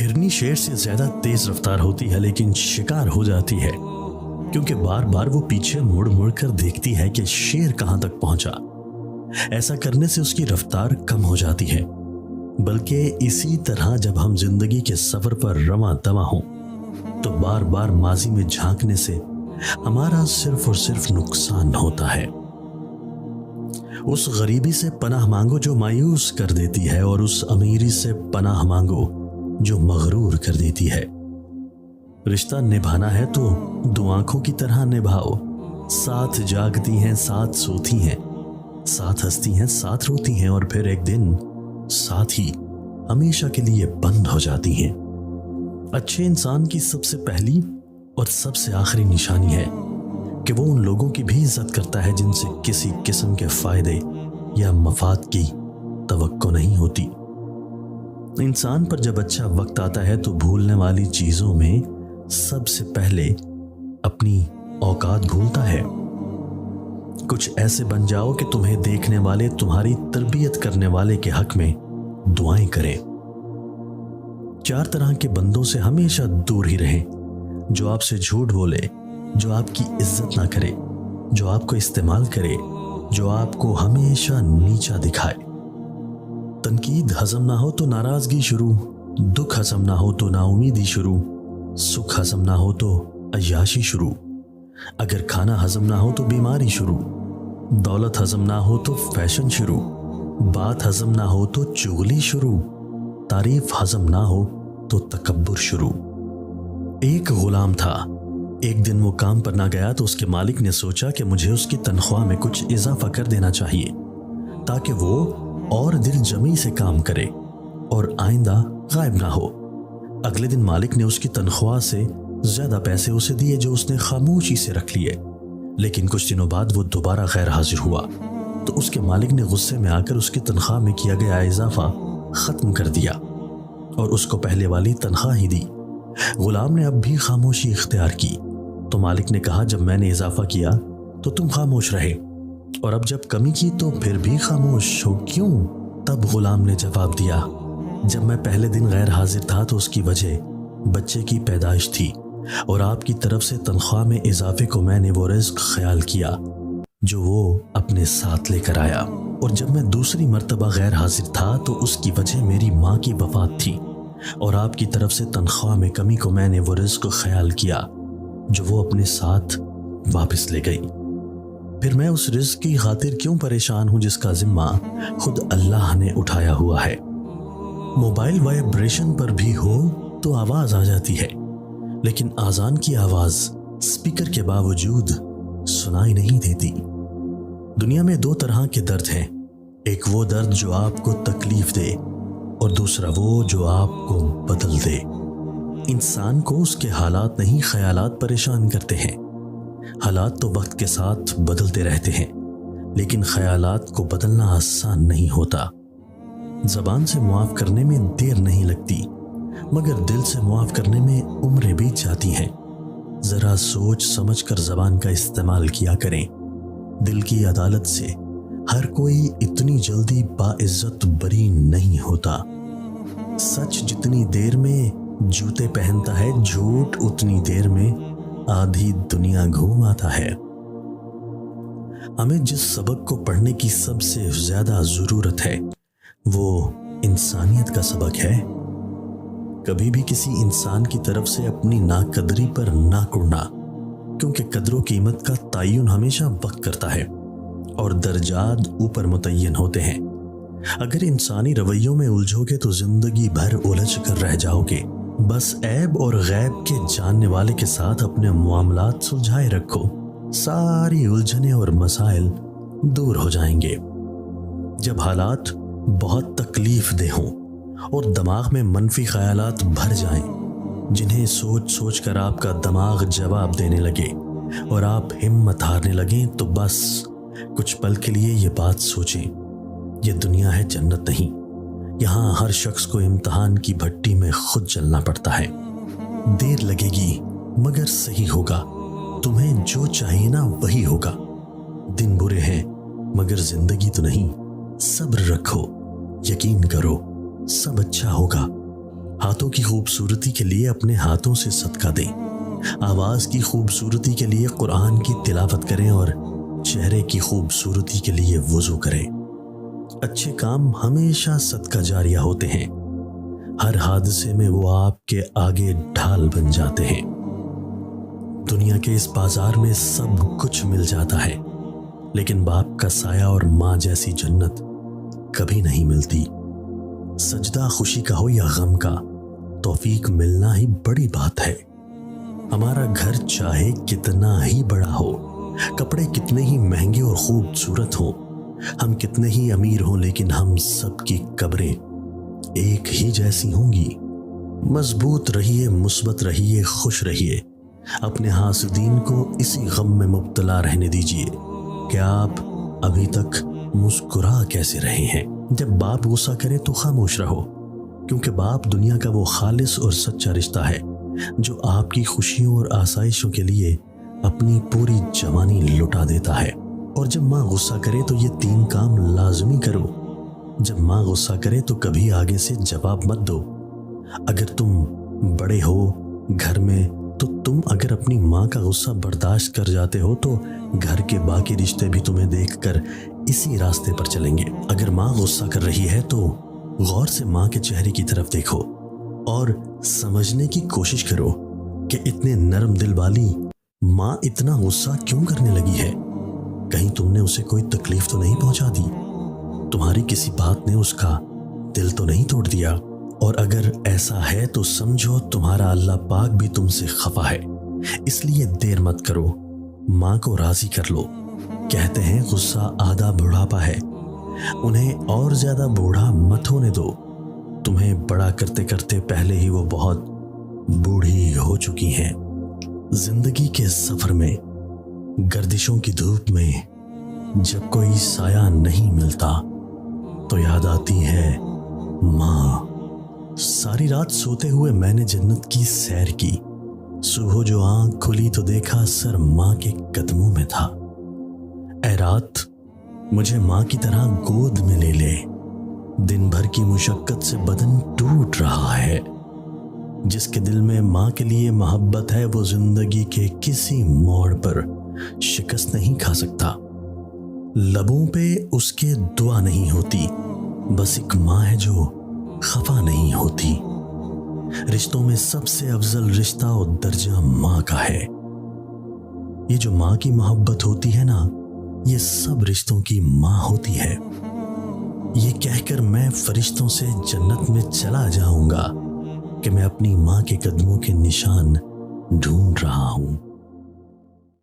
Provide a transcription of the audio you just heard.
ہرنی شیر سے زیادہ تیز رفتار ہوتی ہے لیکن شکار ہو جاتی ہے، کیونکہ بار بار وہ پیچھے مڑ مڑ کر دیکھتی ہے کہ شیر کہاں تک پہنچا۔ ایسا کرنے سے اس کی رفتار کم ہو جاتی ہے، بلکہ اسی طرح جب ہم زندگی کے سفر پر رواں دواں ہوں تو بار بار ماضی میں جھانکنے سے ہمارا صرف اور صرف نقصان ہوتا ہے۔ اس غریبی سے پناہ مانگو جو مایوس کر دیتی ہے، اور اس امیری سے پناہ مانگو جو مغرور کر دیتی ہے۔ رشتہ نبھانا ہے تو دو آنکھوں کی طرح نبھاؤ، ساتھ جاگتی ہیں ساتھ سوتی ہیں، ساتھ ہنستی ہیں ساتھ روتی ہیں، اور پھر ایک دن ساتھ ہی ہمیشہ کے لیے بند ہو جاتی ہیں۔ اچھے انسان کی سب سے پہلی اور سب سے آخری نشانی ہے کہ وہ ان لوگوں کی بھی عزت کرتا ہے جن سے کسی قسم کے فائدے یا مفاد کی توقع نہیں ہوتی۔ انسان پر جب اچھا وقت آتا ہے تو بھولنے والی چیزوں میں سب سے پہلے اپنی اوقات بھولتا ہے۔ کچھ ایسے بن جاؤ کہ تمہیں دیکھنے والے تمہاری تربیت کرنے والے کے حق میں دعائیں کریں۔ 4 طرح کے بندوں سے ہمیشہ دور ہی رہیں: جو آپ سے جھوٹ بولے، جو آپ کی عزت نہ کرے، جو آپ کو استعمال کرے، جو آپ کو ہمیشہ نیچا دکھائے۔ تنقید ہضم نہ ہو تو ناراضگی شروع، دکھ ہضم نہ ہو تو نا امیدی شروع، سکھ ہضم نہ ہو تو عیاشی شروع، اگر کھانا ہضم نہ ہو تو بیماری شروع، دولت ہضم نہ ہو تو فیشن شروع، بات ہضم نہ ہو تو چغلی شروع، تعریف ہضم نہ ہو تو تکبر شروع۔ ایک غلام تھا، ایک دن وہ کام پر نہ گیا تو اس کے مالک نے سوچا کہ مجھے اس کی تنخواہ میں کچھ اضافہ کر دینا چاہیے تاکہ وہ اور دل جمی سے کام کرے اور آئندہ غائب نہ ہو۔ اگلے دن مالک نے اس کی تنخواہ سے زیادہ پیسے اسے دیے جو اس نے خاموشی سے رکھ لیے، لیکن کچھ دنوں بعد وہ دوبارہ غیر حاضر ہوا تو اس کے مالک نے غصے میں آ کر اس کی تنخواہ میں کیا گیا اضافہ ختم کر دیا اور اس کو پہلے والی تنخواہ ہی دی۔ غلام نے اب بھی خاموشی اختیار کی تو مالک نے کہا، جب میں نے اضافہ کیا تو تم خاموش رہے، اور اب جب کمی کی تو پھر بھی خاموش ہو کیوں؟ تب غلام نے جواب دیا، جب میں پہلے دن غیر حاضر تھا تو اس کی وجہ بچے کی پیدائش تھی، اور آپ کی طرف سے تنخواہ میں اضافے کو میں نے وہ رزق خیال کیا جو وہ اپنے ساتھ لے کر آیا، اور جب میں دوسری مرتبہ غیر حاضر تھا تو اس کی وجہ میری ماں کی وفات تھی، اور آپ کی طرف سے تنخواہ میں کمی کو میں نے وہ رزق خیال کیا جو وہ اپنے ساتھ واپس لے گئی۔ پھر میں اس رزق کی خاطر کیوں پریشان ہوں جس کا ذمہ خود اللہ نے اٹھایا ہوا ہے۔ موبائل وائبریشن پر بھی ہو تو آواز آ جاتی ہے، لیکن آذان کی آواز اسپیکر کے باوجود سنائی نہیں دیتی۔ دنیا میں 2 طرح کے درد ہیں، ایک وہ درد جو آپ کو تکلیف دے اور دوسرا وہ جو آپ کو بدل دے۔ انسان کو اس کے حالات نہیں خیالات پریشان کرتے ہیں۔ حالات تو وقت کے ساتھ بدلتے رہتے ہیں، لیکن خیالات کو بدلنا آسان نہیں ہوتا۔ زبان سے معاف کرنے میں دیر نہیں لگتی، مگر دل سے معاف کرنے میں عمریں بیت جاتی ہیں۔ ذرا سوچ سمجھ کر زبان کا استعمال کیا کریں۔ دل کی عدالت سے ہر کوئی اتنی جلدی باعزت بری نہیں ہوتا۔ سچ جتنی دیر میں جوتے پہنتا ہے، جھوٹ اتنی دیر میں آدھی دنیا گھوم آتا ہے۔ ہمیں جس سبق کو پڑھنے کی سب سے زیادہ ضرورت ہے وہ انسانیت کا سبق ہے۔ کبھی بھی کسی انسان کی طرف سے اپنی ناقدری پر نہ کڑنا، کیونکہ قدر و قیمت کا تعین ہمیشہ وقت کرتا ہے اور درجات اوپر متعین ہوتے ہیں۔ اگر انسانی رویوں میں الجھو گے تو زندگی بھر الجھ کر رہ جاؤ گے۔ بس عیب اور غیب کے جاننے والے کے ساتھ اپنے معاملات سلجھائے رکھو، ساری الجھنیں اور مسائل دور ہو جائیں گے۔ جب حالات بہت تکلیف دہ ہوں اور دماغ میں منفی خیالات بھر جائیں، جنہیں سوچ سوچ کر آپ کا دماغ جواب دینے لگے اور آپ ہمت ہارنے لگیں، تو بس کچھ پل کے لیے یہ بات سوچیں، یہ دنیا ہے جنت نہیں۔ یہاں ہر شخص کو امتحان کی بھٹی میں خود چلنا پڑتا ہے۔ دیر لگے گی مگر صحیح ہوگا، تمہیں جو چاہیے نا وہی ہوگا۔ دن برے ہیں مگر زندگی تو نہیں، صبر رکھو، یقین کرو، سب اچھا ہوگا۔ ہاتھوں کی خوبصورتی کے لیے اپنے ہاتھوں سے صدقہ دیں، آواز کی خوبصورتی کے لیے قرآن کی تلاوت کریں اور چہرے کی خوبصورتی کے لیے وضو کریں۔ اچھے کام ہمیشہ صدقہ جاریہ ہوتے ہیں، ہر حادثے میں وہ آپ کے آگے ڈھال بن جاتے ہیں۔ دنیا کے اس بازار میں سب کچھ مل جاتا ہے، لیکن باپ کا سایہ اور ماں جیسی جنت کبھی نہیں ملتی۔ سجدہ خوشی کا ہو یا غم کا، توفیق ملنا ہی بڑی بات ہے۔ ہمارا گھر چاہے کتنا ہی بڑا ہو، کپڑے کتنے ہی مہنگے اور خوبصورت ہوں، ہم کتنے ہی امیر ہوں، لیکن ہم سب کی قبریں ایک ہی جیسی ہوں گی۔ مضبوط رہیے، مثبت رہیے، خوش رہیے۔ اپنے حاسدین کو اسی غم میں مبتلا رہنے دیجیے کہ آپ ابھی تک مسکرا کیسے رہے ہیں۔ جب باپ غصہ کرے تو خاموش رہو، کیونکہ باپ دنیا کا وہ خالص اور سچا رشتہ ہے جو آپ کی خوشیوں اور آسائشوں کے لیے اپنی پوری جوانی لٹا دیتا ہے۔ اور جب ماں غصہ کرے تو یہ 3 کام لازمی کرو۔ جب ماں غصہ کرے تو کبھی آگے سے جواب مت دو۔ اگر تم بڑے ہو گھر میں تو تم اگر اپنی ماں کا غصہ برداشت کر جاتے ہو تو گھر کے باقی رشتے بھی تمہیں دیکھ کر اسی راستے پر چلیں گے۔ اگر ماں غصہ کر رہی ہے تو غور سے ماں کے چہرے کی طرف دیکھو اور سمجھنے کی کوشش کرو کہ اتنے نرم دل والی ماں اتنا غصہ کیوں کرنے لگی ہے۔ کہیں تم نے اسے کوئی تکلیف تو نہیں پہنچا دی؟ تمہاری کسی بات نے اس کا دل تو نہیں توڑ دیا؟ اور اگر ایسا ہے تو سمجھو تمہارا اللہ پاک بھی تم سے خفا ہے، اس لیے دیر مت کرو، ماں کو راضی کر لو۔ کہتے ہیں غصہ آدھا بڑھاپا ہے، انہیں اور زیادہ بوڑھا مت ہونے دو۔ تمہیں بڑا کرتے کرتے پہلے ہی وہ بہت بوڑھی ہو چکی ہیں۔ زندگی کے سفر میں، گردشوں کی دھوپ میں جب کوئی سایہ نہیں ملتا تو یاد آتی ہے ماں۔ ساری رات سوتے ہوئے میں نے جنت کی سیر کی، صبح جو آنکھ کھلی تو دیکھا سر ماں کے قدموں میں تھا۔ اے رات مجھے ماں کی طرح گود میں لے لے، دن بھر کی مشقت سے بدن ٹوٹ رہا ہے۔ جس کے دل میں ماں کے لیے محبت ہے وہ زندگی کے کسی موڑ پر شکست نہیں کھا سکتا۔ لبوں پہ اس کے دعا نہیں ہوتی، بس ایک ماں ہے جو خفا نہیں ہوتی۔ رشتوں میں سب سے افضل رشتہ اور درجہ ماں کا ہے۔ یہ جو ماں کی محبت ہوتی ہے نا، یہ سب رشتوں کی ماں ہوتی ہے۔ یہ کہہ کر میں فرشتوں سے جنت میں چلا جاؤں گا کہ میں اپنی ماں کے قدموں کے نشان ڈھونڈ رہا ہوں۔